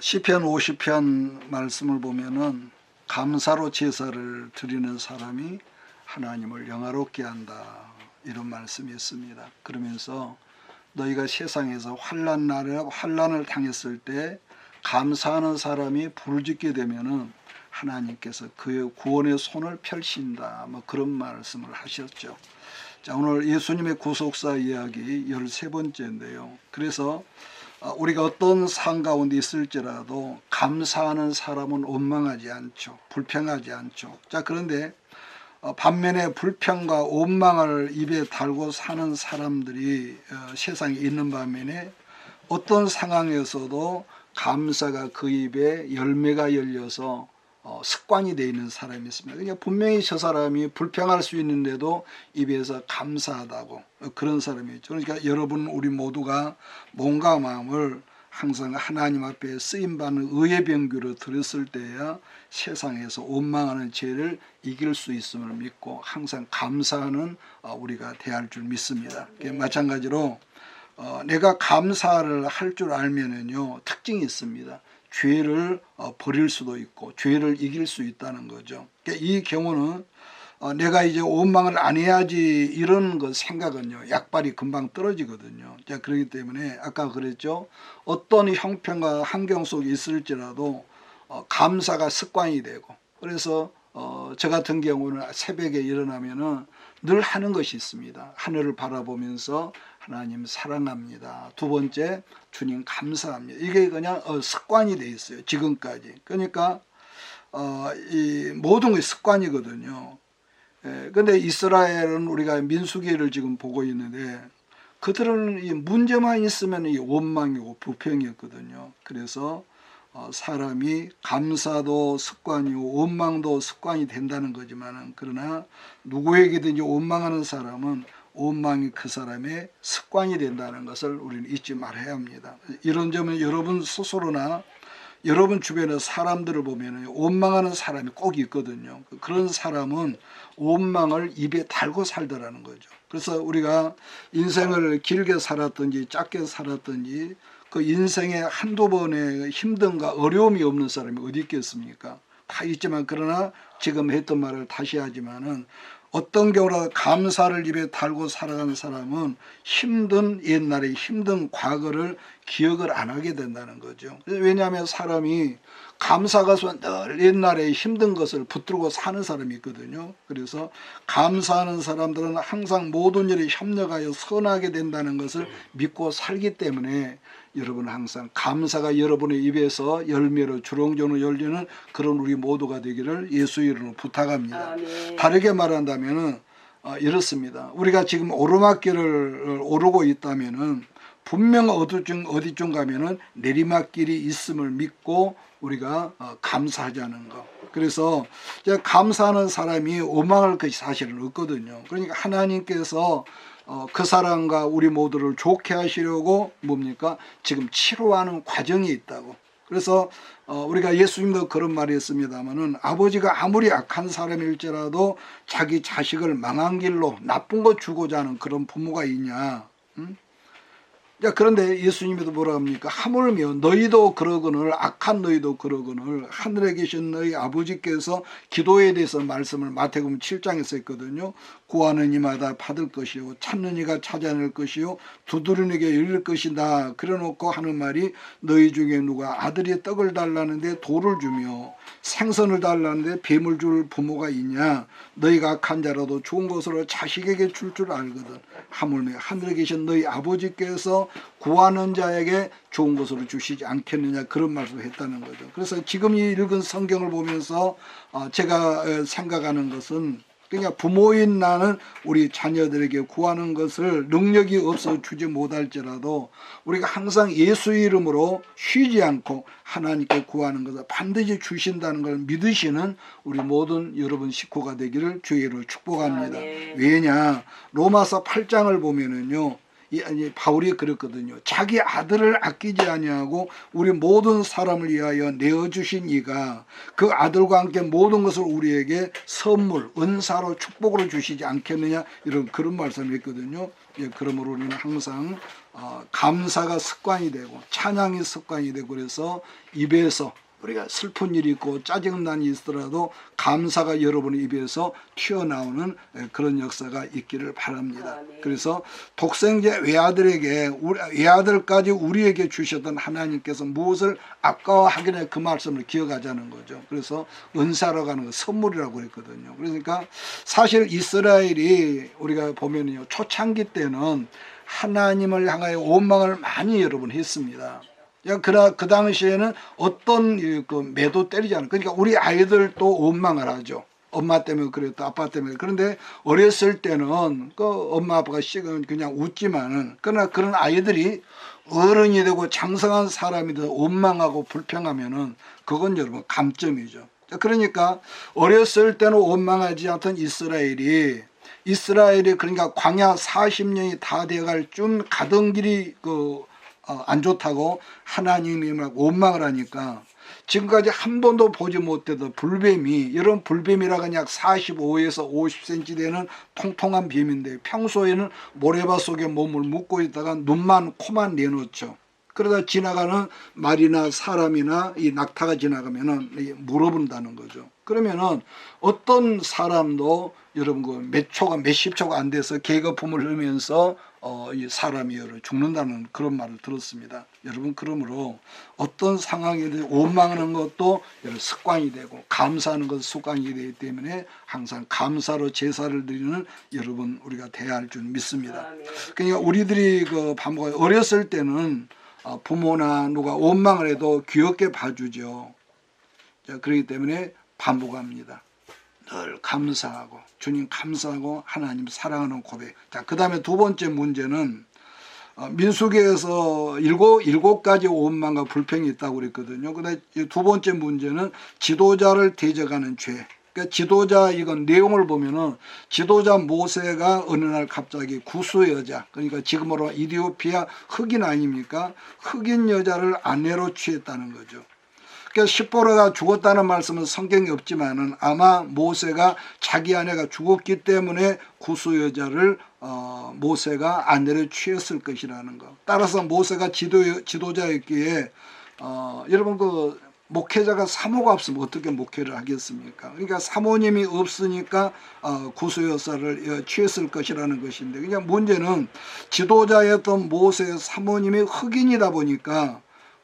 시편 50편 말씀을 보면은 감사로 제사를 드리는 사람이 하나님을 영화롭게 한다, 이런 말씀이 있습니다. 그러면서 너희가 세상에서 환난을 당했을 때 감사하는 사람이 부르짖게 되면은 하나님께서 그의 구원의 손을 펼친다, 그런 말씀을 하셨죠. 자, 오늘 예수님의 구속사 이야기 13번째인데요. 그래서 우리가 어떤 상황 가운데 있을지라도 감사하는 사람은 원망하지 않죠. 불평하지 않죠. 자, 그런데 반면에 불평과 원망을 입에 달고 사는 사람들이 세상에 있는 반면에 어떤 상황에서도 감사가 그 입에 열매가 열려서 습관이 되어 있는 사람이 있습니다. 그러니까 분명히 저 사람이 불평할 수 있는데도 입에서 감사하다고, 그런 사람이 있죠. 그러니까 여러분, 우리 모두가 몸과 마음을 항상 하나님 앞에 쓰임받는 의의 병규로 들었을 때야 세상에서 원망하는 죄를 이길 수 있음을 믿고 항상 감사하는 우리가 대할 줄 믿습니다. 마찬가지로 내가 감사를 할 줄 알면은요, 특징이 있습니다. 죄를 버릴 수도 있고 죄를 이길 수 있다는 거죠. 그러니까 이 경우는 내가 이제 원망을 안 해야지 이런 거 생각은요, 약발이 금방 떨어지거든요. 자, 그렇기 때문에 아까 그랬죠. 어떤 형편과 환경 속에 있을지라도 감사가 습관이 되고, 그래서 저 같은 경우는 새벽에 일어나면은 늘 하는 것이 있습니다. 하늘을 바라보면서 하나님 사랑합니다. 두 번째, 주님 감사합니다. 이게 그냥 습관이 돼 있어요, 지금까지. 그러니까 이 모든 게 습관이거든요. 근데 이스라엘은 우리가 민수기를 지금 보고 있는데 그들은 이 문제만 있으면 이 원망이고 불평이었거든요. 그래서 사람이 감사도 습관이고 원망도 습관이 된다는 거지만은, 그러나 누구에게든지 원망하는 사람은 원망이 그 사람의 습관이 된다는 것을 우리는 잊지 말아야 합니다. 이런 점은 여러분 스스로나 여러분 주변의 사람들을 보면 원망하는 사람이 꼭 있거든요. 그런 사람은 원망을 입에 달고 살더라는 거죠. 그래서 우리가 인생을 길게 살았든지 짧게 살았든지 그 인생에 한두 번의 힘듦과 어려움이 없는 사람이 어디 있겠습니까? 다 있지만, 그러나 지금 했던 말을 다시 하지만은 어떤 경우라도 감사를 입에 달고 살아가는 사람은 힘든 옛날에 힘든 과거를 기억을 안 하게 된다는 거죠. 왜냐하면 사람이 감사가 늘 옛날에 힘든 것을 붙들고 사는 사람이 있거든요. 그래서 감사하는 사람들은 항상 모든 일에 협력하여 선하게 된다는 것을 믿고 살기 때문에 여러분, 항상 감사가 여러분의 입에서 열매로 주렁주렁 열리는 그런 우리 모두가 되기를 예수 이름으로 부탁합니다. 아멘. 다르게 말한다면은 이렇습니다. 우리가 지금 오르막길을 오르고 있다면은 분명 어디쯤 가면은 내리막길이 있음을 믿고 우리가 감사하자는 거. 그래서 감사하는 사람이 원망할 것이 사실은 없거든요. 그러니까 하나님께서 그 사람과 우리 모두를 좋게 하시려고 뭡니까? 지금 치료하는 과정이 있다고. 그래서 우리가 예수님도 그런 말이 있습니다만은, 아버지가 아무리 악한 사람일지라도 자기 자식을 망한 길로 나쁜 거 주고자 하는 그런 부모가 있냐? 자, 그런데 예수님도 뭐라 합니까? 하물며 너희도 그러거늘, 악한 너희도 그러거늘 하늘에 계신 너희 아버지께서 기도에 대해서 말씀을 마태복음 7장에서 했거든요. 구하는 이마다 받을 것이요, 찾는 이가 찾아낼 것이요, 두드리는 이에게 열릴 것이다. 그래놓고 하는 말이, 너희 중에 누가 아들이 떡을 달라는데 돌을 주며 생선을 달라는데 뱀을 줄 부모가 있냐? 너희가 악한 자라도 좋은 것으로 자식에게 줄 알거든. 하물며 하늘에 계신 너희 아버지께서 구하는 자에게 좋은 것으로 주시지 않겠느냐, 그런 말씀을 했다는 거죠. 그래서 지금 이 읽은 성경을 보면서 제가 생각하는 것은, 그러니까 부모인 나는 우리 자녀들에게 구하는 것을 능력이 없어 주지 못할지라도 우리가 항상 예수 이름으로 쉬지 않고 하나님께 구하는 것을 반드시 주신다는 걸 믿으시는 우리 모든 여러분 식구가 되기를 주의 이름으로 축복합니다. 왜냐, 로마서 8장을 보면은요, 바울이 그랬거든요. 자기 아들을 아끼지 아니하고 우리 모든 사람을 위하여 내어주신 이가 그 아들과 함께 모든 것을 우리에게 선물, 은사로 축복으로 주시지 않겠느냐, 이런 그런 말씀을 했거든요. 그러므로 우리는 항상 감사가 습관이 되고 찬양이 습관이 되고 그래서 입에서 우리가 슬픈 일이 있고 짜증난이 있더라도 감사가 여러분의 입에서 튀어나오는 그런 역사가 있기를 바랍니다. 그래서 독생자 외아들까지 우리에게 주셨던 하나님께서 무엇을 아까워하기에 그 말씀을 기억하자는 거죠. 그래서 은사라고 하는 거 선물이라고 그랬거든요. 그러니까 사실 이스라엘이 우리가 보면요, 초창기 때는 하나님을 향하여 원망을 많이 여러분 했습니다. 그 당시에는 어떤 매도 때리지 않아요. 그러니까 우리 아이들도 원망을 하죠. 엄마 때문에 그랬다, 아빠 때문에. 그런데 어렸을 때는 그 엄마 아빠가 그냥 웃지만은, 그러나 그런 아이들이 어른이 되고 장성한 사람이 돼서 원망하고 불평하면은 그건 여러분 감점이죠. 그러니까 어렸을 때는 원망하지 않던 이스라엘이 그러니까 광야 40년이 다 돼갈 쯤 가던 길이 안 좋다고 하나님이 막 원망을 하니까 지금까지 한 번도 보지 못했던 불뱀이, 이런 불뱀이라고 약 45에서 50cm 되는 통통한 뱀인데 평소에는 모래밭 속에 몸을 묻고 있다가 눈만 코만 내놓죠. 그러다 지나가는 말이나 사람이나 이 낙타가 지나가면은 물어본다는 거죠. 그러면은 어떤 사람도 여러분 몇십 초가 안 돼서 계거품을 흘리면서 이 사람이 죽는다는 그런 말을 들었습니다. 여러분, 그러므로 어떤 상황에 대해 원망하는 것도 습관이 되고 감사하는 것도 습관이 되기 때문에 항상 감사로 제사를 드리는 여러분 우리가 돼야 할 줄 믿습니다. 그러니까 우리들이 어렸을 때는 부모나 누가 원망을 해도 귀엽게 봐주죠. 자, 그렇기 때문에 반복합니다. 늘 감사하고 주님 감사하고 하나님 사랑하는 고백. 자, 그 다음에 두 번째 문제는 민수기에서 일곱 가지 원망과 불평이 있다고 그랬거든요. 그다음에 두 번째 문제는 지도자를 대적하는 죄. 그러니까 지도자, 이건 내용을 보면은 지도자 모세가 어느 날 갑자기 구스 여자, 그러니까 지금으로 이디오피아 흑인 아닙니까? 흑인 여자를 아내로 취했다는 거죠. 그러니까 십보라가 죽었다는 말씀은 성경에 없지만은 아마 모세가 자기 아내가 죽었기 때문에 구스 여자를 모세가 아내로 취했을 것이라는 거. 따라서 모세가 지도자였기에 여러분 목회자가 사모가 없으면 어떻게 목회를 하겠습니까? 그러니까 사모님이 없으니까 구스 여자를 취했을 것이라는 것인데, 그냥 문제는 지도자였던 모세의 사모님이 흑인이다 보니까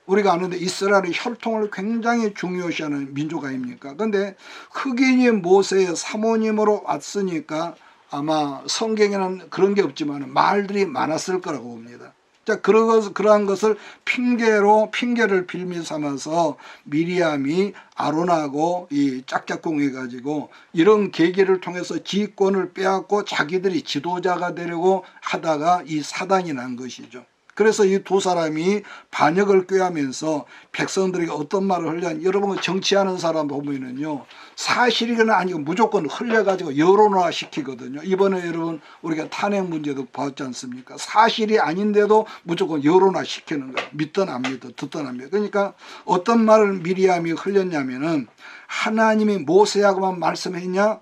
우리가 아는데 이스라엘의 혈통을 굉장히 중요시하는 민족 아닙니까? 그런데 흑인이 모세의 사모님으로 왔으니까 아마 성경에는 그런 게 없지만 말들이 많았을 거라고 봅니다. 자, 그러한 것을 핑계를 빌미 삼아서 미리암이 아론하고 이 짝짝꿍 해가지고 이런 계기를 통해서 지휘권을 빼앗고 자기들이 지도자가 되려고 하다가 이 사단이 난 것이죠. 그래서 이 두 사람이 반역을 꾀하면서 백성들에게 어떤 말을 흘려하니, 여러분 정치하는 사람 보면은요, 사실이거나 아니고 무조건 흘려가지고 여론화 시키거든요. 이번에 여러분 우리가 탄핵 문제도 봤지 않습니까? 사실이 아닌데도 무조건 여론화 시키는 거예요. 믿든 안 믿든 듣든 안 믿든. 그러니까 어떤 말을 미리암이 흘렸냐면은, 하나님이 모세하고만 말씀했냐?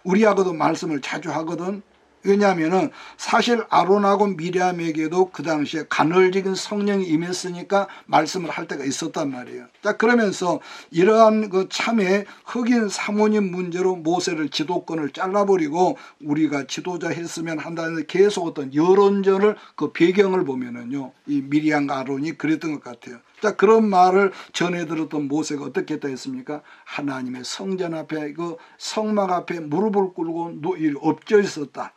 우리하고도 말씀을 자주 하거든. 왜냐하면은 사실 아론하고 미리암에게도 그 당시에 간헐적인 성령이 임했으니까 말씀을 할 때가 있었단 말이에요. 자, 그러면서 이러한 참에 흑인 사모님 문제로 모세를 지도권을 잘라버리고 우리가 지도자 했으면 한다는 계속 어떤 여론전을 배경을 보면은요, 이 미리암과 아론이 그랬던 것 같아요. 자, 그런 말을 전해 들었던 모세가 어떻게 했다 했습니까? 하나님의 성전 앞에 성막 앞에 무릎을 꿇고 엎져 있었다.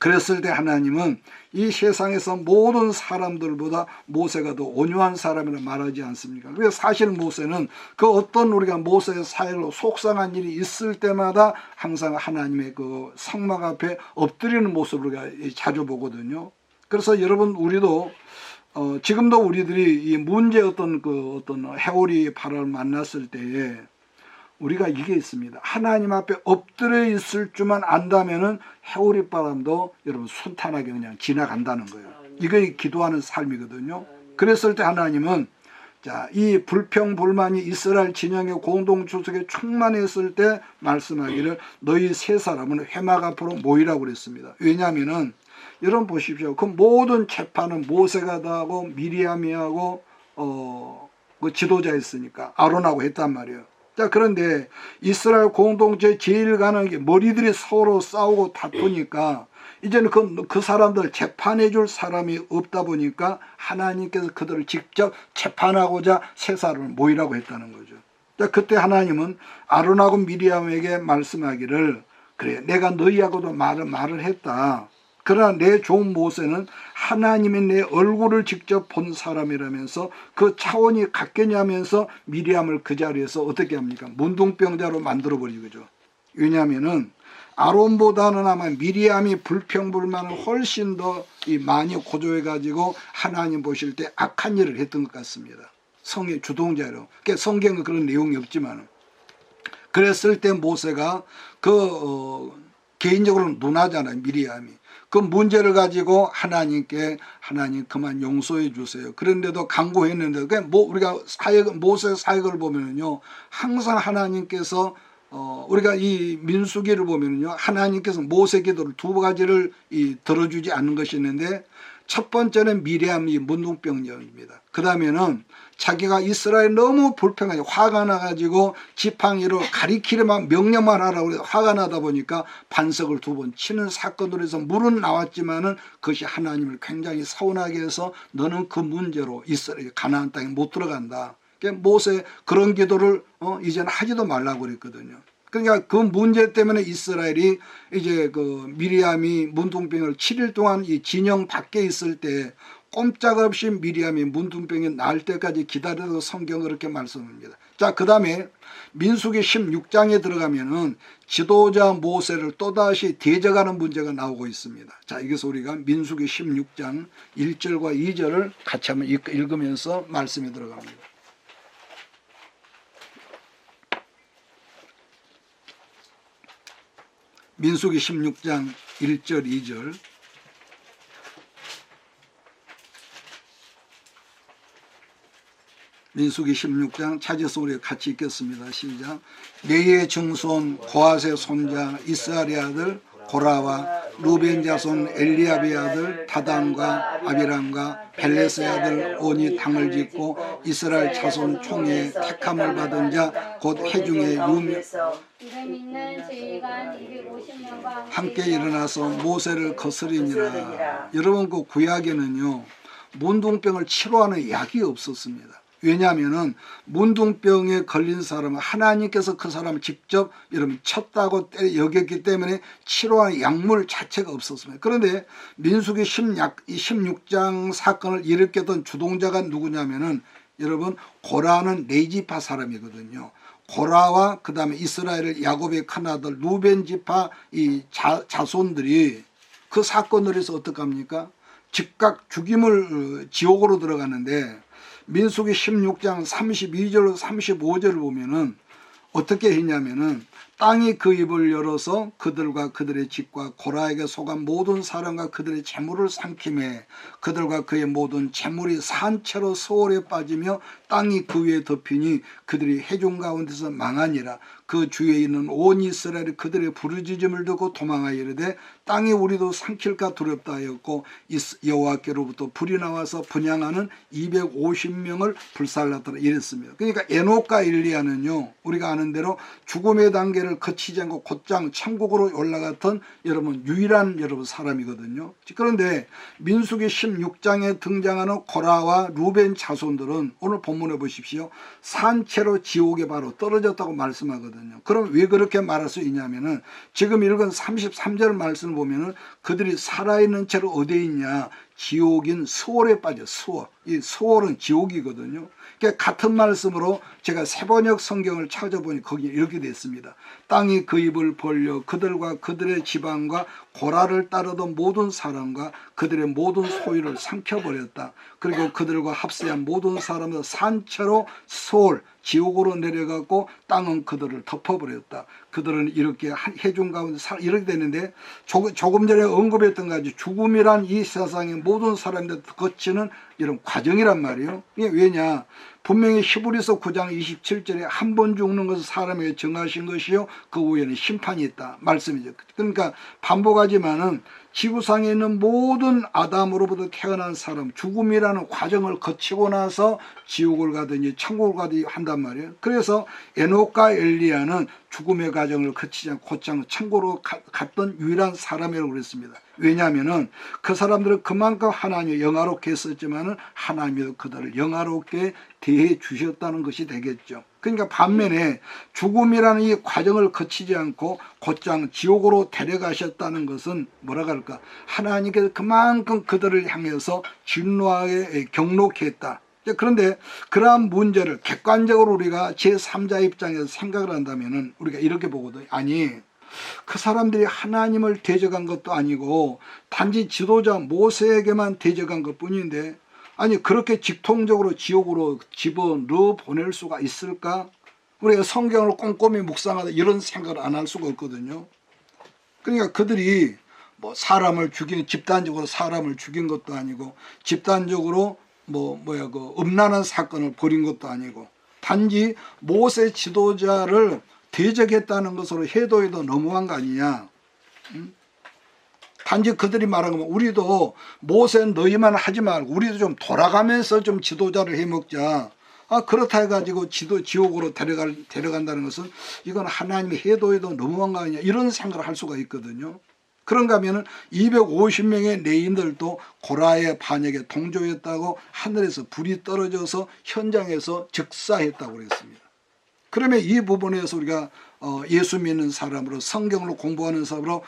그랬을 때 하나님은 이 세상에서 모든 사람들보다 모세가 더 온유한 사람이라 말하지 않습니까? 그래서 사실 모세는 어떤 우리가 모세의 사회로 속상한 일이 있을 때마다 항상 하나님의 성막 앞에 엎드리는 모습을 우리가 자주 보거든요. 그래서 여러분, 우리도 지금도 우리들이 이 문제 어떤 해오리 바람을 만났을 때에 우리가 이게 있습니다. 하나님 앞에 엎드려 있을 줄만 안다면은 해오리 바람도 여러분 순탄하게 그냥 지나간다는 거예요. 이게 기도하는 삶이거든요. 그랬을 때 하나님은, 자, 이 불평불만이 이스라엘 진영의 공동주석에 충만했을 때 말씀하기를 너희 세 사람은 회막 앞으로 모이라고 그랬습니다. 왜냐하면은 여러분 보십시오. 그 모든 재판은 모세가 다 하고 미리암이 하고 그 지도자였으니까 아론하고 했단 말이에요. 자, 그런데 이스라엘 공동체 제일 가는 게 머리들이 서로 싸우고 다투니까 이제는 그 사람들 재판해 줄 사람이 없다 보니까 하나님께서 그들을 직접 재판하고자 세 사람을 모이라고 했다는 거죠. 자, 그때 하나님은 아론하고 미리암에게 말씀하기를, 그래, 내가 너희하고도 말을 했다. 그러나 내 종 모세는 하나님이 내 얼굴을 직접 본 사람이라면서 그 차원이 같겠냐면서 미리암을 그 자리에서 어떻게 합니까? 문둥병자로 만들어버리죠. 그죠? 왜냐하면은 아론보다는 아마 미리암이 불평불만을 훨씬 더 많이 고조해가지고 하나님 보실 때 악한 일을 했던 것 같습니다. 성의 주동자로. 그러니까 성경은 그런 내용이 없지만, 그랬을 때 모세가 개인적으로 누나잖아요, 미리암이. 그 문제를 가지고 하나님께, 하나님 그만 용서해 주세요. 그런데도 간구했는데, 우리가 모세 사역을 보면은요, 항상 하나님께서 우리가 이 민수기를 보면은요, 하나님께서 모세 기도를 두 가지를 들어주지 않는 것이 있는데, 첫 번째는 미리암이 문둥병자입니다. 그 다음에는 자기가 이스라엘 너무 불평하고 화가 나가지고 지팡이로 가리키려만 명령만 하라고 화가 나다 보니까 반석을 두 번 치는 사건으로 해서 물은 나왔지만은 그것이 하나님을 굉장히 서운하게 해서 너는 그 문제로 이스라엘 가나안 땅에 못 들어간다. 모세 그런 기도를 이제는 하지도 말라고 그랬거든요. 그러니까 그 문제 때문에 이스라엘이 이제 그 미리암이 문둥병을 7일 동안 이 진영 밖에 있을 때 꼼짝없이 미리암이 문둥병이 나을 때까지 기다려서 성경을 그렇게 말씀합니다. 자, 그 다음에 민수기 16장에 들어가면은 지도자 모세를 또다시 대적하는 문제가 나오고 있습니다. 자, 여기서 우리가 민수기 16장 1절과 2절을 같이 한번 읽으면서 말씀에 들어갑니다. 민수기 16장 1절 2절. 민수기 16장 찾아서 우리가 같이 읽겠습니다. 시작. 레위의 증손 고핫의 손자 이스라엘의 아들 고라와 루벤 자손 엘리압의 아들 다단과 아비람과 벨레스의 아들 온이 당을 짓고 이스라엘 자손 총회의 택함을 받은 자 곧 회중의 함께 일어나서 모세를 거스리니라. 여러분, 그 구약에는요 문둥병을 치료하는 약이 없었습니다. 왜냐하면은 문둥병에 걸린 사람은 하나님께서 그 사람을 직접 여러분 쳤다고 여겼기 때문에 치료하는 약물 자체가 없었습니다. 그런데 민수기 16장 사건을 일으켰던 주동자가 누구냐면은 여러분 고라는 레이지파 사람이거든요. 고라와 그 다음에 이스라엘의 야곱의 큰아들 루벤 지파 이 자손들이 그 사건을 해서 어떡합니까? 즉각 죽임을 지옥으로 들어가는데 민수기 16장 32절로 35절을 보면은 어떻게 했냐면은 땅이 그 입을 열어서 그들과 그들의 집과 고라에게 속한 모든 사람과 그들의 재물을 삼킴해 그들과 그의 모든 재물이 산채로 수월에 빠지며 땅이 그 위에 덮이니 그들이 해중 가운데서 망하니라. 그 주위에 있는 온 이스라엘이 그들의 부르짖음을 듣고 도망하여 이르되 땅이 우리도 삼킬까 두렵다 하였고 여호와께로부터 불이 나와서 분향하는 250명을 불살랐더라 이랬습니다. 그러니까 에녹과 엘리야는요 우리가 아는 대로 죽음의 단계를 거치지 않고 곧장 천국으로 올라갔던 여러분 유일한 여러분 사람이거든요. 그런데 민수기 16장에 등장하는 고라와 루벤 자손들은 오늘 본문에 보십시오. 산채로 지옥에 바로 떨어졌다고 말씀하거든요. 그럼 왜 그렇게 말할 수 있냐면은 지금 읽은 33절 말씀을 보면은 그들이 살아있는 채로 어디에 있냐? 지옥인 수월에 빠져. 수월. 이 수월은 지옥이거든요. 그러니까 같은 말씀으로 제가 세번역 성경을 찾아보니 거기 이렇게 되어 있습니다. 땅이 그 입을 벌려 그들과 그들의 지방과 고라를 따르던 모든 사람과 그들의 모든 소유를 삼켜버렸다. 그리고 그들과 합세한 모든 사람은 산채로 수월 지옥으로 내려가고 땅은 그들을 덮어버렸다. 그들은 이렇게 해중 가운데 이렇게 되는데 조금 전에 언급했던 것같이 죽음이란 이 세상의 모든 사람들 거치는 이런 과정이란 말이에요. 이게 왜냐? 분명히 히브리서 9장 27절에 한 번 죽는 것을 사람에게 정하신 것이요 그 후에는 심판이 있다 말씀이죠. 그러니까 반복하지만은 지구상에 있는 모든 아담으로부터 태어난 사람, 죽음이라는 과정을 거치고 나서 지옥을 가든지 천국을 가든지 한단 말이에요. 그래서 에녹과 엘리야는 죽음의 과정을 거치지 않고 곧장 천국으로 갔던 유일한 사람이라고 그랬습니다. 왜냐하면 그 사람들은 그만큼 하나님이 영화롭게 했었지만 하나님이 그들을 영화롭게 대해 주셨다는 것이 되겠죠. 그러니까 반면에 죽음이라는 이 과정을 거치지 않고 곧장 지옥으로 데려가셨다는 것은 뭐라 그럴까, 하나님께서 그만큼 그들을 향해서 진노하게 경록히 했다. 그런데 그러한 문제를 객관적으로 우리가 제3자 입장에서 생각을 한다면 우리가 이렇게 보거든요. 아니, 그 사람들이 하나님을 대적한 것도 아니고 단지 지도자 모세에게만 대적한 것뿐인데, 아니 그렇게 직통적으로 지옥으로 집어넣어 보낼 수가 있을까? 우리가 성경을 꼼꼼히 묵상하다 이런 생각을 안 할 수가 없거든요. 그러니까 그들이 뭐 사람을 죽인, 집단적으로 사람을 죽인 것도 아니고 집단적으로 그 음란한 사건을 벌인 것도 아니고 단지 모세 지도자를 대적했다는 것으로 해도 너무한 거 아니냐. 단지 그들이 말한 거면 우리도 모세 너희만 하지 말고 우리도 좀 돌아가면서 좀 지도자를 해먹자. 그렇다 해가지고 지옥으로 데려간다는 것은 이건 하나님이 해도 너무한 거 아니냐, 이런 생각을 할 수가 있거든요. 그런가 하면은 250명의 레인들도 고라의 반역에 동조했다고 하늘에서 불이 떨어져서 현장에서 즉사했다고 그랬습니다. 그러면 이 부분에서 우리가 예수 믿는 사람으로 성경을 공부하는 사람으로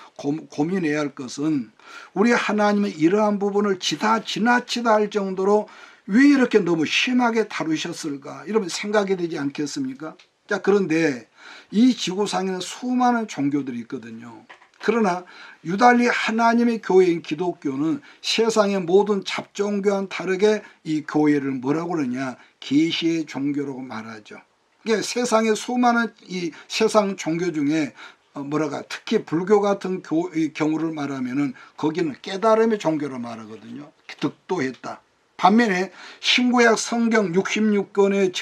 고민해야 할 것은 우리 하나님의 이러한 부분을 지나치다 할 정도로 왜 이렇게 너무 심하게 다루셨을까, 이러면 생각이 되지 않겠습니까? 자, 그런데 이 지구상에는 수많은 종교들이 있거든요. 그러나 유달리 하나님의 교회인 기독교는 세상의 모든 잡종교와는 다르게 이 교회를 뭐라고 그러냐, 계시의 종교라고 말하죠. 세상의 수많은 이 세상 종교 중에 특히 불교 같은 경우를 말하면은 거기는 깨달음의 종교로 말하거든요. 득도했다. 반면에 신구약 성경 66권의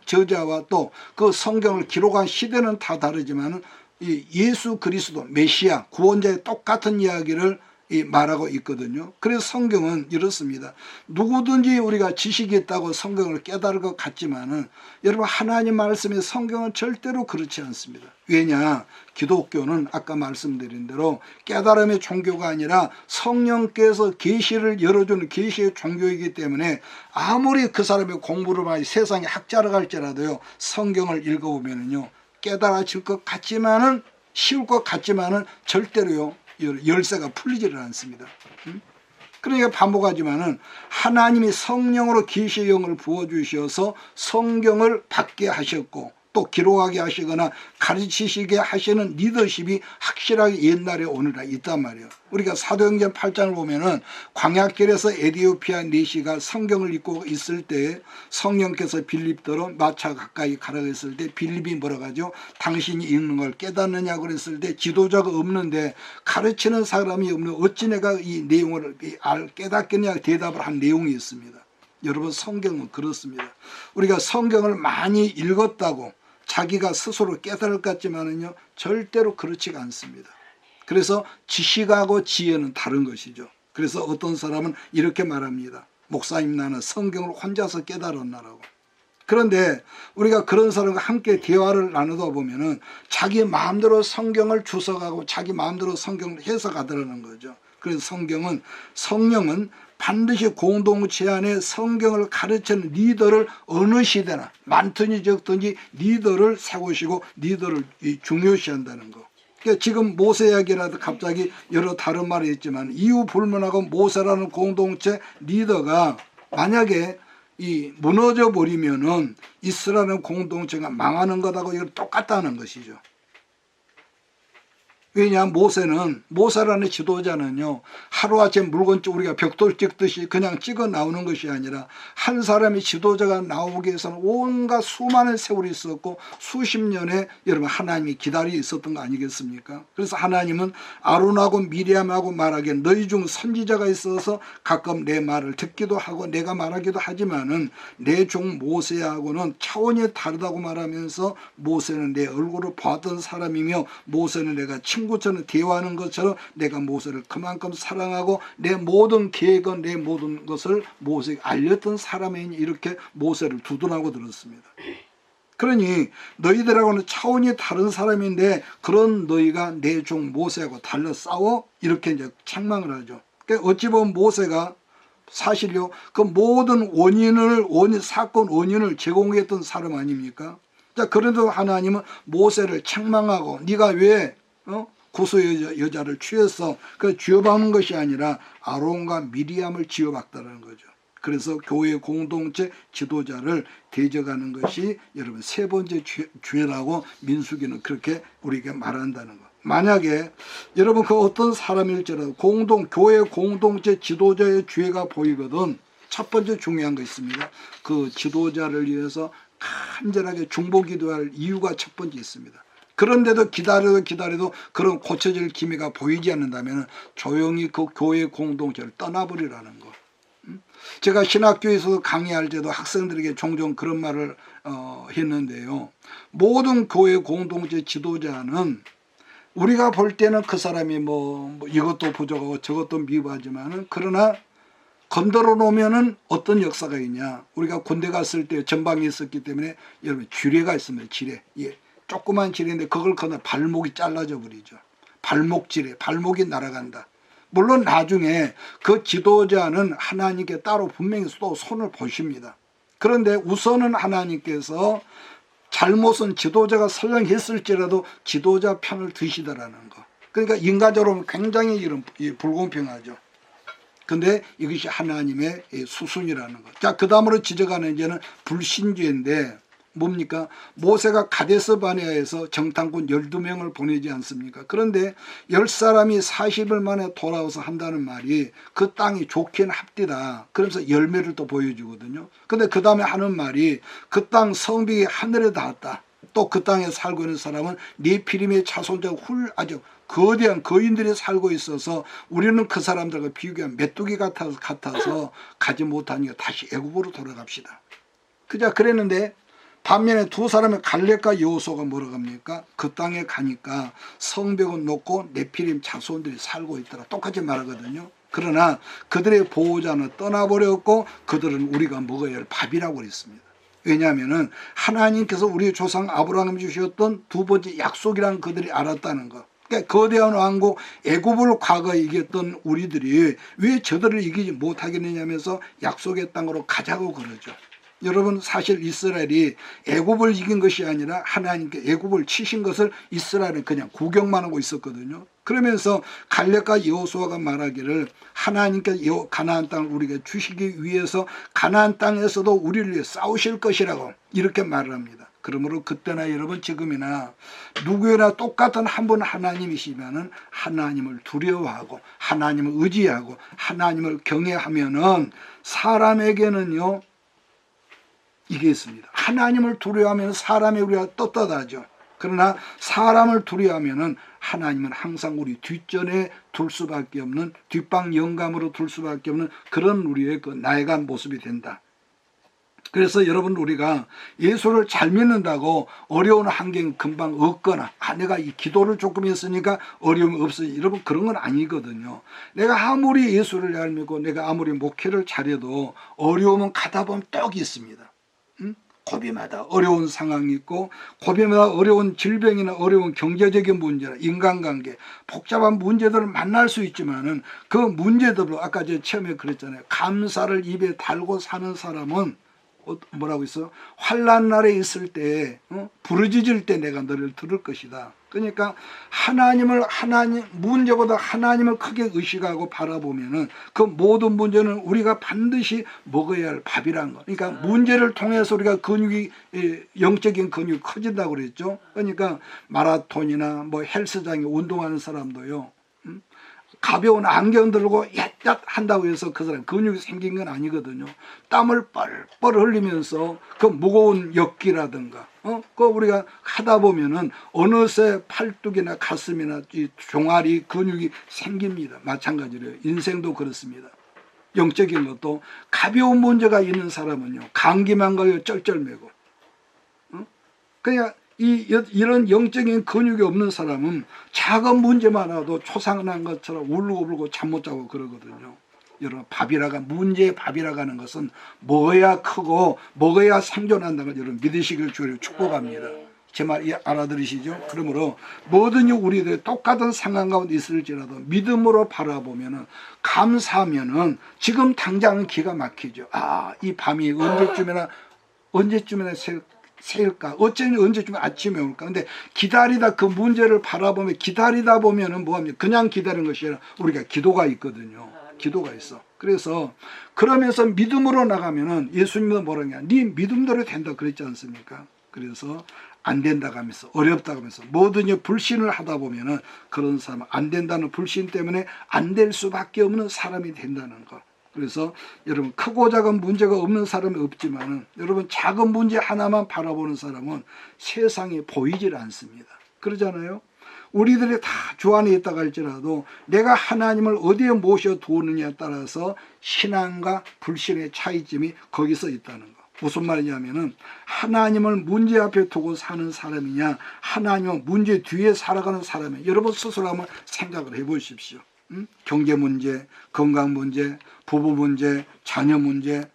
저자와 또 그 성경을 기록한 시대는 다 다르지만은 이 예수 그리스도 메시아 구원자의 똑같은 이야기를 말하고 있거든요. 그래서 성경은 이렇습니다. 누구든지 우리가 지식이 있다고 성경을 깨달을 것 같지만은 여러분, 하나님 말씀의 성경은 절대로 그렇지 않습니다. 왜냐? 기독교는 아까 말씀드린 대로 깨달음의 종교가 아니라 성령께서 계시를 열어주는 계시의 종교이기 때문에 아무리 그 사람이 공부를 많이 세상에 학자를 갈지라도요, 성경을 읽어보면은요 깨달아질 것 같지만은, 쉬울 것 같지만은 절대로요 열쇠가 풀리지를 않습니다. 그러니까 반복하지만은 하나님이 성령으로 계시의 영을 부어주셔서 성경을 받게 하셨고 또 기록하게 하시거나 가르치시게 하시는 리더십이 확실하게 옛날에 오늘날 있단 말이에요. 우리가 사도행전 8장을 보면은 광야길에서 에디오피아 내시가 성경을 읽고 있을 때 성령께서 빌립더러 마차 가까이 가라고 했을 때 빌립이 뭐라고 하죠? 당신이 읽는 걸 깨닫느냐고 그랬을 때 지도자가 없는데 가르치는 사람이 없는 어찌 내가 이 내용을 깨닫겠냐 대답을 한 내용이 있습니다. 여러분, 성경은 그렇습니다. 우리가 성경을 많이 읽었다고 자기가 스스로 깨달을 것 같지만은요 절대로 그렇지가 않습니다. 그래서 지식하고 지혜는 다른 것이죠. 그래서 어떤 사람은 이렇게 말합니다. 목사님, 나는 성경을 혼자서 깨달았나라고. 그런데 우리가 그런 사람과 함께 대화를 나누다 보면은 자기 마음대로 성경을 주석하고 자기 마음대로 성경을 해석하더라는 거죠. 그래서 성령은 반드시 공동체 안에 성경을 가르치는 리더를 어느 시대나 많든지 적든지 리더를 세우시고 리더를 중요시한다는 거. 그러니까 지금 모세 이야기라도 갑자기 여러 다른 말이 있지만 이유 불문하고 모세라는 공동체 리더가 만약에 무너져 버리면은 이스라엘 공동체가 망하는 것하고 이거 똑같다는 것이죠. 왜냐, 모세라는 지도자는요 하루아침에 물건 우리가 벽돌 찍듯이 그냥 찍어 나오는 것이 아니라 한 사람의 지도자가 나오기 위해서는 온갖 수많은 세월이 있었고 수십 년의 여러분 하나님이 기다리 있었던 거 아니겠습니까? 그래서 하나님은 아론하고 미리암하고 말하기에 너희 중 선지자가 있어서 가끔 내 말을 듣기도 하고 내가 말하기도 하지만은 내 종 모세하고는 차원이 다르다고 말하면서 모세는 내 얼굴을 봤던 사람이며 모세는 내가 친구로 친구처럼 대화하는 것처럼 내가 모세를 그만큼 사랑하고 내 모든 계획은 내 모든 것을 모세에게 알렸던 사람이니 이렇게 모세를 두둔하고 들었습니다. 그러니 너희들하고는 차원이 다른 사람인데 그런 너희가 내 종 모세하고 달려 싸워? 이렇게 이제 책망을 하죠. 그러니까 어찌 보면 모세가 사실요 그 모든 사건 원인을 제공했던 사람 아닙니까? 자, 그래도 하나님은 모세를 책망하고 네가 왜 구스 여자를 취했어? 그 쥐어박는 것이 아니라 아론과 미리암을 쥐어박다라는 거죠. 그래서 교회 공동체 지도자를 대적하는 것이 여러분 세 번째 죄라고 민수기는 그렇게 우리에게 말한다는 거. 만약에 여러분 그 어떤 사람일지라도 교회 공동체 지도자의 죄가 보이거든 첫 번째 중요한 거 있습니다. 그 지도자를 위해서 간절하게 중보기도할 이유가 첫 번째 있습니다. 그런데도 기다려도 그런 고쳐질 기미가 보이지 않는다면 조용히 그 교회 공동체를 떠나버리라는 거. 제가 신학교에서 강의할 때도 학생들에게 종종 그런 말을 했는데요. 모든 교회 공동체 지도자는 우리가 볼 때는 그 사람이 뭐 이것도 부족하고 저것도 미흡하지만은 그러나 건드려 놓으면은 어떤 역사가 있냐. 우리가 군대 갔을 때 전방에 있었기 때문에 여러분 지뢰가 있습니다. 지뢰. 예. 조그만 지뢰인데 그걸 건너 발목이 잘라져 버리죠. 발목 지뢰. 발목이 날아간다. 물론 나중에 그 지도자는 하나님께 따로 분명히 또 손을 보십니다. 그런데 우선은 하나님께서 잘못은 지도자가 설령 했을지라도 지도자 편을 드시더라는 거. 그러니까 인간적으로 굉장히 이런 불공평하죠. 근데 이것이 하나님의 수순이라는 것. 자, 그 다음으로 지적하는 이제는 불신죄인데 뭡니까? 모세가 가데스 바네아에서 정탐꾼 12명을 보내지 않습니까? 그런데 10사람이 40일 만에 돌아와서 한다는 말이 그 땅이 좋긴 합디다. 그러면서 열매를 또 보여주거든요. 근데 그 다음에 하는 말이 그 땅 성벽이 하늘에 닿았다. 또 그 땅에 살고 있는 사람은 네피림의 자손자 아주 거대한 거인들이 살고 있어서 우리는 그 사람들과 비교하면 메뚜기 같아서 가지 못하니까 다시 애굽으로 돌아갑시다. 그자 그랬는데 반면에 두 사람의 갈렙과 여호수아가 뭐라고 합니까? 그 땅에 가니까 성벽은 높고 네피림 자손들이 살고 있더라. 똑같이 말하거든요. 그러나 그들의 보호자는 떠나버렸고 그들은 우리가 먹어야 할 밥이라고 그랬습니다. 왜냐하면 하나님께서 우리 조상 아브라함 주셨던 두 번째 약속이란 그들이 알았다는 것. 그러니까 거대한 왕국 애굽을 과거에 이겼던 우리들이 왜 저들을 이기지 못하겠느냐면서 약속의 땅으로 가자고 그러죠. 여러분 사실 이스라엘이 애굽을 이긴 것이 아니라 하나님께 애굽을 치신 것을 이스라엘은 그냥 구경만 하고 있었거든요. 그러면서 갈렙과 여호수아가 말하기를 하나님께 가나안 땅을 우리가 주시기 위해서 가나안 땅에서도 우리를 위해 싸우실 것이라고 이렇게 말을 합니다. 그러므로 그때나 여러분 지금이나 누구나 똑같은 한 분 하나님이시면은 하나님을 두려워하고 하나님을 의지하고 하나님을 경외하면은 사람에게는요 이게 있습니다. 하나님을 두려워하면 사람이 우리가 떳떳하죠. 그러나 사람을 두려워하면은 하나님은 항상 우리 뒷전에 둘 수밖에 없는 뒷방 영감으로 둘 수밖에 없는 그런 우리의 그 나약한 모습이 된다. 그래서 여러분 우리가 예수를 잘 믿는다고 어려운 환경이 금방 없거나 내가 이 기도를 조금 했으니까 어려움이 없어요. 여러분 그런 건 아니거든요. 내가 아무리 예수를 잘 믿고 내가 아무리 목회를 잘해도 어려움은 가다 보면 떡이 있습니다. 고비마다 어려운 상황이 있고 고비마다 어려운 질병이나 어려운 경제적인 문제나 인간관계 복잡한 문제들을 만날 수 있지만은 그 문제들로 아까 제가 처음에 그랬잖아요. 감사를 입에 달고 사는 사람은 뭐라고 있어? 환난 날에 있을 때 부르짖을 때 내가 너를 들을 것이다. 그러니까 하나님 문제보다 하나님을 크게 의식하고 바라보면은 그 모든 문제는 우리가 반드시 먹어야 할 밥이라는 거. 그러니까 문제를 통해서 우리가 영적인 근육이 커진다고 그랬죠. 그러니까 마라톤이나 뭐 헬스장에 운동하는 사람도요. 가벼운 안경 들고 얏얏 한다고 해서 그 사람 근육이 생긴 건 아니거든요. 땀을 뻘뻘 흘리면서 그 무거운 역기라든가 그 우리가 하다 보면은 어느새 팔뚝이나 가슴이나 이 종아리 근육이 생깁니다. 마찬가지로 인생도 그렇습니다. 영적인 것도 가벼운 문제가 있는 사람은요 감기만 가요 쩔쩔매고 그냥 이런 영적인 근육이 없는 사람은 작은 문제만 와도 초상난 것처럼 울고불고 잠 못 자고 그러거든요. 여러분, 문제의 밥이라고 하는 것은 먹어야 크고 먹어야 생존한다는 걸 여러분 믿으시길 주로 축복합니다. 제 말 알아들으시죠? 그러므로 뭐든지 우리들이 똑같은 상황 가운데 있을지라도 믿음으로 바라보면은, 감사하면은 지금 당장은 기가 막히죠. 이 밤이 언제쯤이나 새일까? 언제쯤에 아침에 올까? 근데 기다리다 그 문제를 바라보면, 기다리다 보면은 뭐합니까? 그냥 기다리는 것이 아니라 우리가 기도가 있거든요. 기도가 있어. 그래서 그러면서 믿음으로 나가면은 예수님도 뭐라냐? 네 믿음대로 된다 그랬지 않습니까? 그래서 안 된다고 하면서, 어렵다고 하면서 뭐든지 불신을 하다 보면은 그런 사람, 안 된다는 불신 때문에 안 될 수밖에 없는 사람이 된다는 거. 그래서 여러분, 크고 작은 문제가 없는 사람이 없지만은, 여러분 작은 문제 하나만 바라보는 사람은 세상에 보이질 않습니다. 그러잖아요. 우리들이 다 주 안에 있다고 할지라도 내가 하나님을 어디에 모셔 두느냐에 따라서 신앙과 불신의 차이점이 거기서 있다는 거. 무슨 말이냐면은, 하나님을 문제 앞에 두고 사는 사람이냐, 하나님은 문제 뒤에 살아가는 사람이냐. 여러분 스스로 한번 생각을 해 보십시오. 경제 문제, 건강 문제, 부부 문제, 자녀 문제,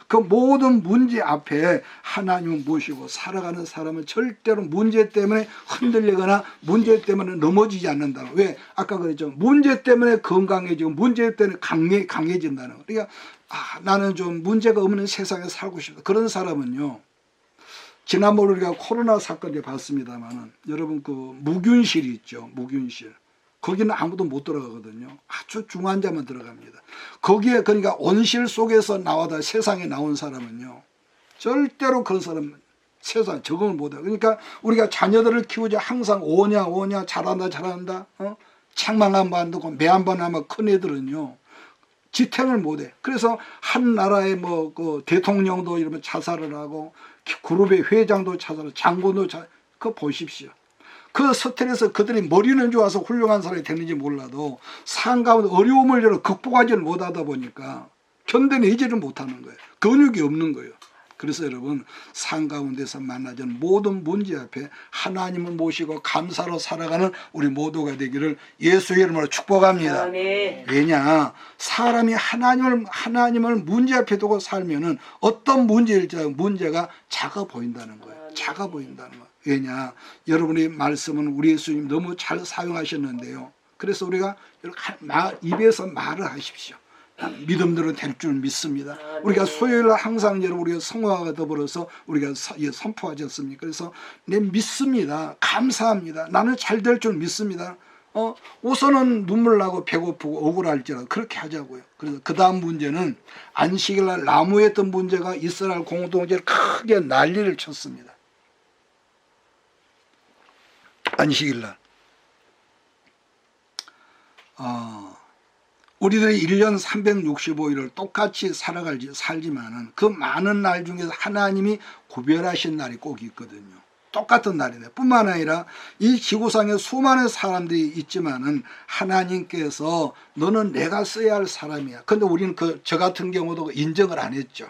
그 모든 문제 앞에 하나님을 모시고 살아가는 사람은 절대로 문제 때문에 흔들리거나 문제 때문에 넘어지지 않는다. 왜? 아까 그랬죠. 문제 때문에 건강해지고 문제 때문에 강해진다는 거. 그러니까 나는 좀 문제가 없는 세상에 살고 싶다. 그런 사람은요, 지난번에 우리가 코로나 사건을 봤습니다만은, 여러분 그 무균실이 있죠. 무균실. 거기는 아무도 못 들어가거든요. 아주 중환자만 들어갑니다. 거기에, 그러니까 온실 속에서 나와다 세상에 나온 사람은요, 절대로 그런 사람은 세상 적응을 못해요. 그러니까 우리가 자녀들을 키우자 항상 오냐 잘한다 책만 한 번 안 듣고 매 한 번 하면 큰 애들은요 지탱을 못해. 그래서 한 나라의 그 대통령도 이러면 자살을 하고, 그룹의 회장도 자살하고, 장군도 그거 보십시오. 그 스트레스, 그들이 머리는 좋아서 훌륭한 사람이 되는지 몰라도 삶 가운데 어려움을 극복하지를 못하다 보니까 견뎌내지를 못하는 거예요. 근육이 없는 거예요. 그래서 여러분, 삶 가운데서 만나는 모든 문제 앞에 하나님을 모시고 감사로 살아가는 우리 모두가 되기를 예수의 이름으로 축복합니다. 아멘. 왜냐, 사람이 하나님을 문제 앞에 두고 살면은 어떤 문제일지라도 문제가 작아 보인다는 거예요. 작아 보인다는 거예요. 왜냐, 여러분의 말씀은 우리 예수님 너무 잘 사용하셨는데요. 그래서 우리가 입에서 말을 하십시오. 믿음대로 될 줄 믿습니다. 우리가 수요일 날 항상 여러분 우리가 성화가 더불어서 우리가 선포하지 않습니까? 그래서 내 믿습니다. 감사합니다. 나는 잘 될 줄 믿습니다. 우선은 눈물 나고 배고프고 억울할지라도 그렇게 하자고요. 그래서 그 다음 문제는, 안식일 날 나무에 있던 문제가 이스라엘 공동체를 크게 난리를 쳤습니다. 안식일 날 우리들이 1년 365일을 똑같이 살지만은 그 많은 날 중에서 하나님이 구별하신 날이 꼭 있거든요. 똑같은 날이네. 뿐만 아니라 이 지구상에 수많은 사람들이 있지만은 하나님께서 너는 내가 써야 할 사람이야. 근데 우리는 저 같은 경우도 인정을 안 했죠.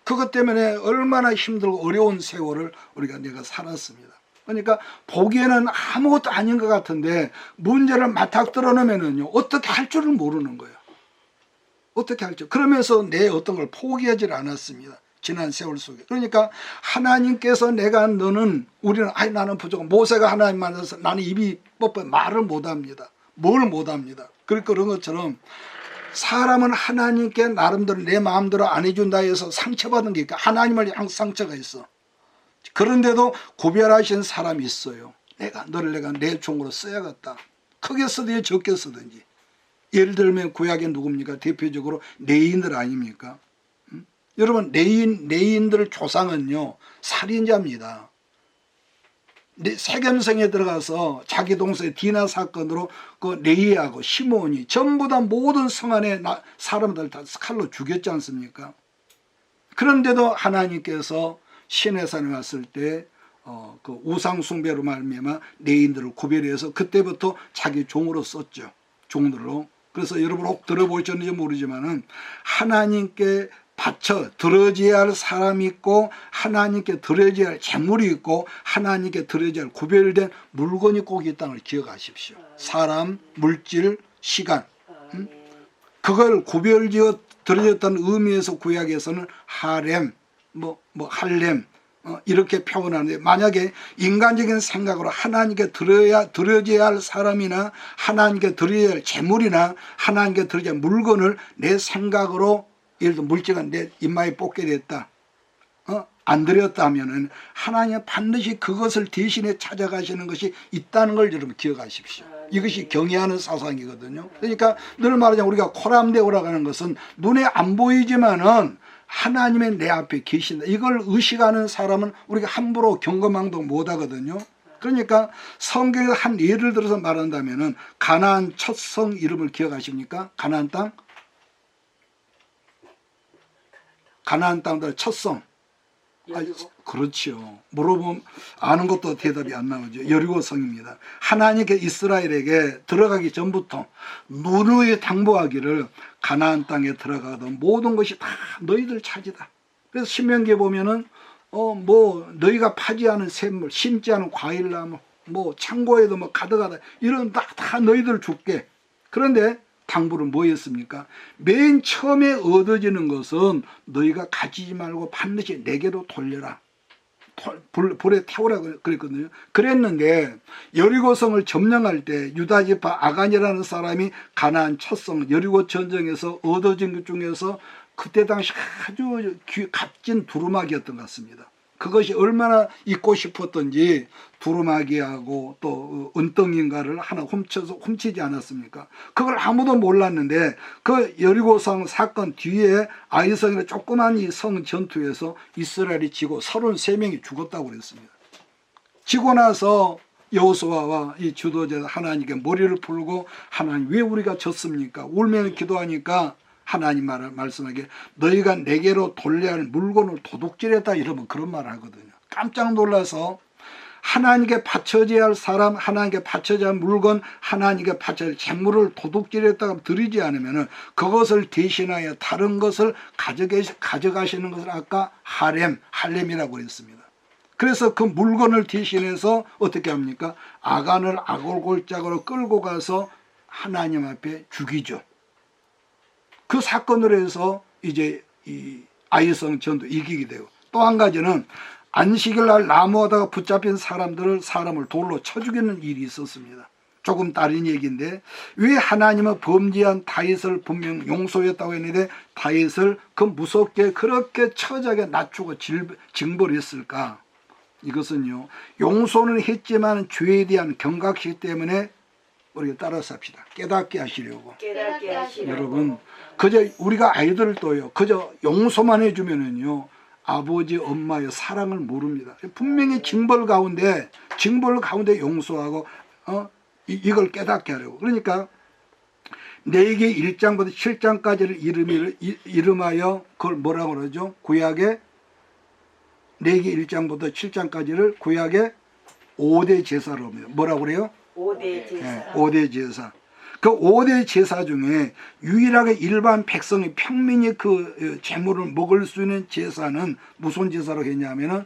그것 때문에 얼마나 힘들고 어려운 세월을 내가 살았습니다. 그러니까 보기에는 아무것도 아닌 것 같은데 문제를 맞닥뜨려 놓으면은요, 어떻게 할 줄을 모르는 거예요. 어떻게 할 줄. 그러면서 내 어떤 걸 포기하지 않았습니다. 지난 세월 속에. 그러니까 하나님께서 우리는 나는 부족한, 모세가 하나님 만나서 나는 입이 뻗어 말을 못합니다. 뭘 못합니다. 그런 것처럼 사람은 하나님께 나름대로 내 마음대로 안 해준다 해서 상처받은 게 있고, 하나님을 향한 상처가 있어. 그런데도 구별하신 사람이 있어요. 너를 내가 내 종으로 써야겠다. 크게 쓰든지 적게 쓰든지. 예를 들면 구약에 누굽니까? 대표적으로 레위인들 아닙니까? 여러분, 레위인들 조상은요, 살인자입니다. 세겜성에 들어가서 자기 동생 디나 사건으로 그 레위하고 시몬이 전부 다 모든 성 안에 사람들 다 칼로 죽였지 않습니까? 그런데도 하나님께서 시내산에 왔을 때 그 우상 숭배로 말미암아 레위인들을 구별해서 그때부터 자기 종으로 썼죠. 종으로. 그래서 여러분 혹 들어보셨는지 모르지만은 하나님께 드려져야 할 사람이 있고 하나님께 드려져야 할 재물이 있고 하나님께 드려져야 할 구별된 물건이 꼭 있다는 걸 기억하십시오. 사람, 물질, 시간. 그걸 구별지어 드려졌다는 의미에서 구약에서는 하렘, 할렘 이렇게 표현하는데, 만약에 인간적인 생각으로 하나님께 드려져야 할 사람이나 하나님께 드려야 할 재물이나 하나님께 드려야 할 물건을 내 생각으로, 예를 들어 물질가 내 입마에 뽑게 됐다, 안 드렸다 하면은 하나님은 반드시 그것을 대신에 찾아가시는 것이 있다는 걸 여러분 기억하십시오. 이것이 경외하는 사상이거든요. 그러니까 늘 말하자면 우리가 코람데오라고 하는 것은 눈에 안 보이지만은 하나님의 내 앞에 계신다, 이걸 의식하는 사람은 우리가 함부로 경거망동 못 하거든요. 그러니까 성경에서 한 예를 들어서 말한다면은 가나안 첫 성 이름을 기억하십니까? 가나안 땅? 가나안 땅들 첫 성. 그렇죠. 물어보면 아는 것도 대답이 안 나오죠. 여리고 성입니다. 하나님께 이스라엘에게 들어가기 전부터 누누이 당부하기를 가나안 땅에 들어가던 모든 것이 다 너희들 차지다. 그래서 신명기에 보면은 너희가 파지 않은 샘물, 심지 않은 과일나무, 창고에도 가득하다, 이런 다 너희들 줄게. 그런데 당부는 뭐였습니까? 맨 처음에 얻어지는 것은 너희가 가지지 말고 반드시 내게로 돌려라. 불에 태우라 그랬거든요. 그랬는데 여리고성을 점령할 때 유다지파 아간이라는 사람이 가나안 첫성 여리고 전쟁에서 얻어진 것 중에서 그때 당시 아주 값진 두루마기였던 것 같습니다. 그것이 얼마나 잊고 싶었던지 두루마기하고 또 은덩인가를 하나 훔치지 않았습니까? 그걸 아무도 몰랐는데 그 여리고성 사건 뒤에 아이성이나 조그만 이 성 전투에서 이스라엘이 지고 33명이 죽었다고 그랬습니다. 지고 나서 여호수아와 이 지도자가 하나님께 머리를 풀고, 하나님 왜 우리가 졌습니까? 울며 기도하니까 하나님 말씀하기에 너희가 내게로 돌려야 할 물건을 도둑질했다, 이러면 그런 말을 하거든요. 깜짝 놀라서 하나님께 바쳐져야 할 사람, 하나님께 바쳐져야 할 물건, 하나님께 바쳐져야 할 재물을 도둑질했다고 드리지 않으면 그것을 대신하여 다른 것을 가져가시는 것을 아까 할렘이라고 했습니다. 그래서 그 물건을 대신해서 어떻게 합니까? 아간을 아골골짝으로 끌고 가서 하나님 앞에 죽이죠. 그 사건으로 해서 이제 이 아이성 전도 이기게 되고, 또 한 가지는 안식일 날 나무하다가 붙잡힌 사람을 돌로 쳐 죽이는 일이 있었습니다. 조금 다른 얘기인데, 왜 하나님은 범죄한 다윗을 분명 용서했다고 했는데 다윗을 그 무섭게 그렇게 처자게 낮추고 징벌했을까? 이것은요, 용서는 했지만 죄에 대한 경각심 때문에 우리가 따라서 합시다. 깨닫게 하시려고. 여러분, 그저 우리가 아이들도요, 그저 용서만 해주면은요, 아버지 엄마의 사랑을 모릅니다. 분명히 징벌 가운데 용서하고 이걸 깨닫게 하려고. 그러니까 내게 1장부터 7장까지를 이름하여 그걸 뭐라고 그러죠? 구약의 내게 1장부터 7장까지를 구약의 5대 제사로 합니다. 뭐라고 그래요? 5대 제사. 네, 5대 제사. 그 5대 제사 중에 유일하게 일반 백성이 평민이 그 제물을 먹을 수 있는 제사는 무슨 제사로 했냐면은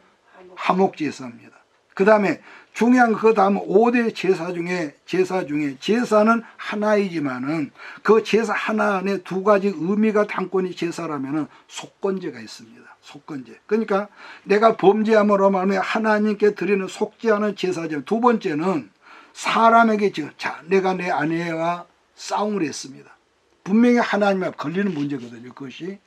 화목 제사입니다. 그 다음에 중요한 그 다음 5대 제사 중에 제사는 하나이지만은 그 제사 하나 안에 두 가지 의미가 담고 있는 제사라면은 속건제가 있습니다. 속건제. 그러니까 내가 범죄함으로 말하면 하나님께 드리는 속지 않은 제사죠. 두 번째는 사람에게 내가 내 아내와 싸움을 했습니다. 분명히 하나님 앞에 걸리는 문제거든요. 그것이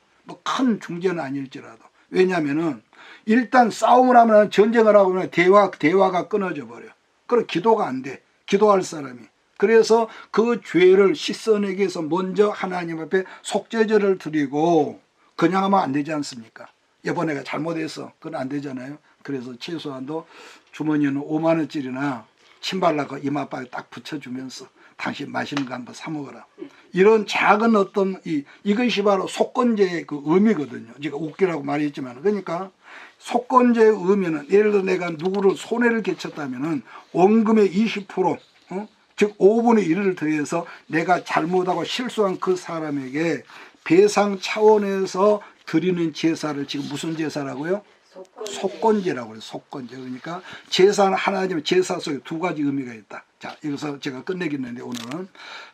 큰 중재는 아닐지라도. 왜냐하면은 일단 싸움을 하면, 전쟁을 하고 하면 대화가 끊어져 버려. 그럼 기도가 안 돼. 기도할 사람이. 그래서 그 죄를 씻어내기 위해서 먼저 하나님 앞에 속죄제를 드리고, 그냥 하면 안 되지 않습니까? 이번에 내가 잘못했어. 그건 안 되잖아요. 그래서 최소한도 주머니는 5만 원짜리나 신발라고 이마바에 딱 붙여주면서 당신 맛있는 거 한번 사 먹어라. 이런 작은 어떤 이것이 바로 속건제의 그 의미거든요. 제가 웃기라고 말했지만, 그러니까 속건제의 의미는, 예를 들어 내가 누구를 손해를 끼쳤다면은 원금의 20%, 즉 5분의 1을 더해서 내가 잘못하고 실수한 그 사람에게 배상 차원에서 드리는 제사를 지금 무슨 제사라고요? 속건제라고 해요. 속건제. 그러니까 제사는 하나님 제사 속에 두 가지 의미가 있다. 자, 여기서 제가 끝내겠는데 오늘은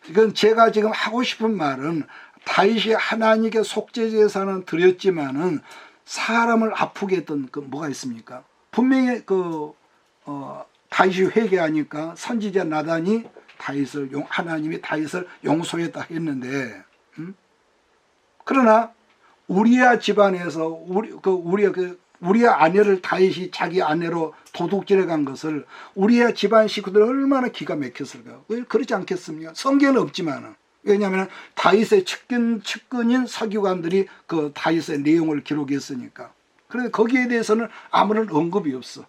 이건 제가 지금 하고 싶은 말은 다윗이 하나님께 속죄 제사는 드렸지만은 사람을 아프게 했던 그 뭐가 있습니까? 분명히 다윗이 회개하니까 선지자 나단이 하나님이 다윗을 용서했다 했는데, 그러나 우리야 집안에서 우리의 아내를 다윗이 자기 아내로 도둑질해 간 것을 우리의 집안 식구들 얼마나 기가 막혔을까요? 그렇지 않겠습니까? 성경은 없지만은. 왜냐하면 다윗의 측근인 서기관들이 그 다윗의 내용을 기록했으니까. 그런데 거기에 대해서는 아무런 언급이 없어.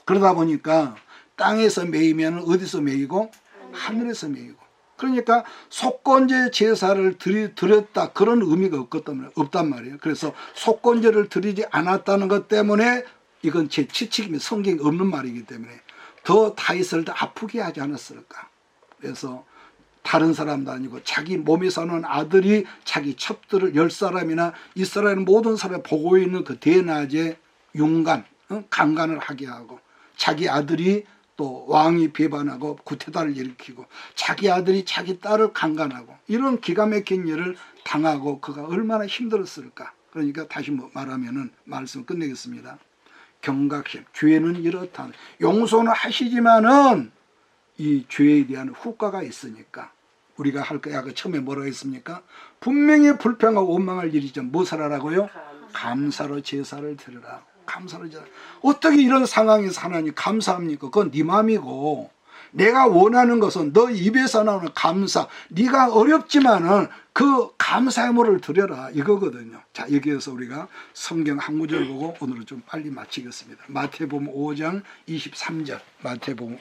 그러다 보니까 땅에서 매이면 어디서 매이고? 하늘에서 매이고. 그러니까 속건제 제사를 드렸다 그런 의미가 없단 말이에요. 그래서 속건제를 드리지 않았다는 것 때문에 이건 제 추측이면 성경에 없는 말이기 때문에 더 다윗을 더 아프게 하지 않았을까. 그래서 다른 사람도 아니고 자기 몸에 사는 아들이 자기 첩들을 10사람이나 이스라엘 모든 사람을 보고 있는 그 대낮에 윤간, 강간을 하게 하고 자기 아들이 또 왕이 배반하고 구태다를 일으키고 자기 아들이 자기 딸을 강간하고 이런 기가 막힌 일을 당하고 그가 얼마나 힘들었을까. 그러니까 다시 말하면은 말씀 끝내겠습니다. 경각심, 죄는 이렇다. 용서는 하시지만은 이 죄에 대한 후과가 있으니까 우리가 할 거야. 아까 처음에 뭐라고 했습니까? 분명히 불평하고 원망할 일이죠. 무엇을 하라고요? 감사로 제사를 드리라. 감사로 제사. 어떻게 이런 상황에서 하나님 감사합니까? 그건 네 맘이고 내가 원하는 것은 너 입에서 나오는 감사. 네가 어렵지만은 그 감사의 물을 드려라 이거거든요. 자, 여기에서 우리가 성경 한 구절 보고 오늘은 좀 빨리 마치겠습니다. 마태복음 5장 23절. 마태복음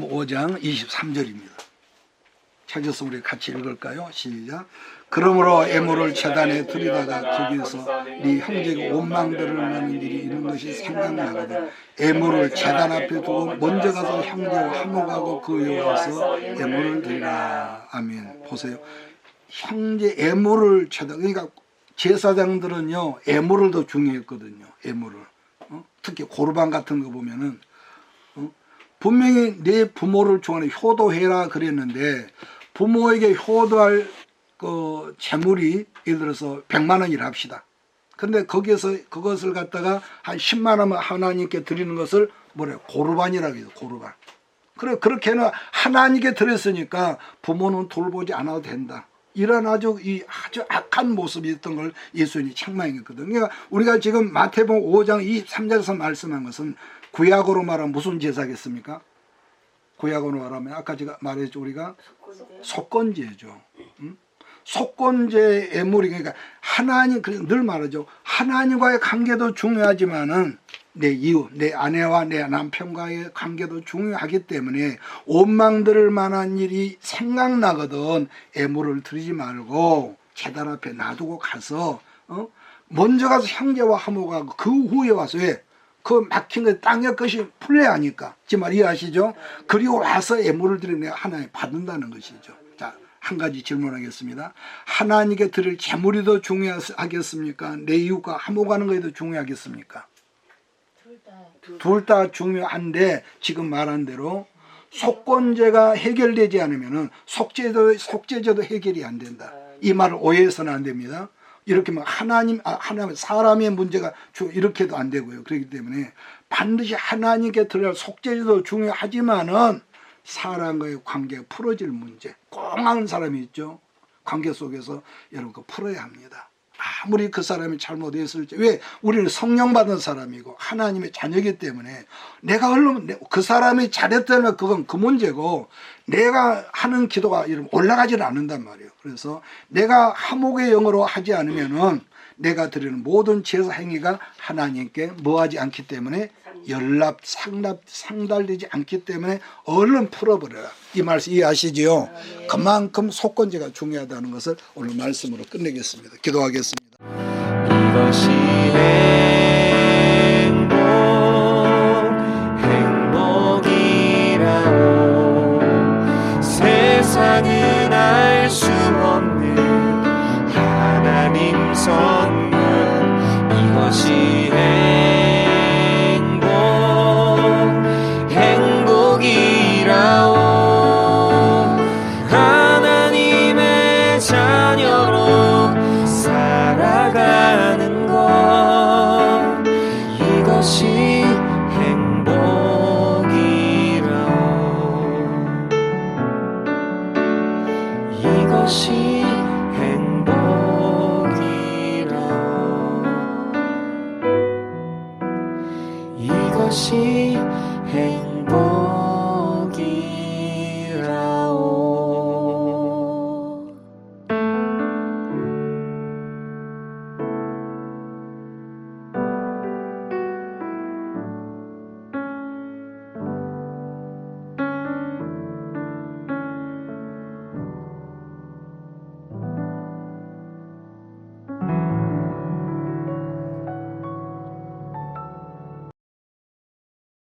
5장 23절입니다. 찾아서 우리 같이 읽을까요? 시작. 그러므로 애물을 제단에 들이다가 거기에서 네 형제가 원망들을 나는 일이 있는 것이 생각나거든 애물을 제단 앞에 두고 먼저 가서 형제와 화목하고 그 여호와서 애물을 드리라. 아멘. 보세요. 형제 애물을 제단, 그러니까 제사장들은요 애물을 더 중요했거든요. 애물을. 특히 고르반 같은 거 보면은 분명히 내 부모를 좋아하는 효도해라 그랬는데 부모에게 효도할 그 재물이 예를 들어서 100만 원이라 합시다. 그런데 거기에서 그것을 갖다가 한 10만 원 하나님께 드리는 것을 뭐래요? 고르반이라고 해요. 고르반. 그래 그렇게는 하나님께 드렸으니까 부모는 돌보지 않아도 된다. 이런 아주 악한 모습이 있던 걸 예수님이 책망했거든요. 그러니까 우리가 지금 마태복음 5장 23절에서 말씀한 것은 구약으로 말하면 무슨 제사겠습니까? 구약으로 말하면 아까 제가 말했죠. 우리가 속건제죠. 속건제 애물이 그러니까 하나님 늘 말하죠. 하나님과의 관계도 중요하지만은 내 이웃, 내 아내와 내 남편과의 관계도 중요하기 때문에 원망들을 만한 일이 생각나거든 애물을 드리지 말고 제단 앞에 놔두고 가서 먼저 가서 형제와 화목하고 그 후에 와서 왜? 그 막힌 거 땅의 것이 풀려야 하니까. 제 말 이해하시죠? 그리고 와서 애물을 드리면 하나님 받는다는 것이죠. 자, 한 가지 질문하겠습니다. 하나님께 드릴 재물이 더 중요하겠습니까? 내 이웃과 화목하는 것이 더 중요하겠습니까? 둘 다 중요한데 지금 말한 대로 속건제가 해결되지 않으면은 속죄제도 해결이 안 된다. 이 말을 오해해서는 안 됩니다. 이렇게 막 하나님 사람의 문제가 이렇게도 안 되고요. 그렇기 때문에 반드시 하나님께 드려야 속죄제도 중요하지만은 사람과의 관계가 풀어질 문제, 꽁하는 사람이 있죠. 관계 속에서 여러분 그 풀어야 합니다. 아무리 그 사람이 잘못했을지. 왜? 우리는 성령 받은 사람이고 하나님의 자녀이기 때문에 내가 흘러면 그 사람이 잘했다면 그건 그 문제고 내가 하는 기도가 올라가지는 않는단 말이에요. 그래서 내가 화목의 영으로 하지 않으면은 내가 드리는 모든 제사 행위가 하나님께 뭐하지 않기 때문에 상달되지 않기 때문에 얼른 풀어버려라. 이 말씀 이해하시지요? 그만큼 속건제가 중요하다는 것을 오늘 말씀으로 끝내겠습니다. 기도하겠습니다. 이것이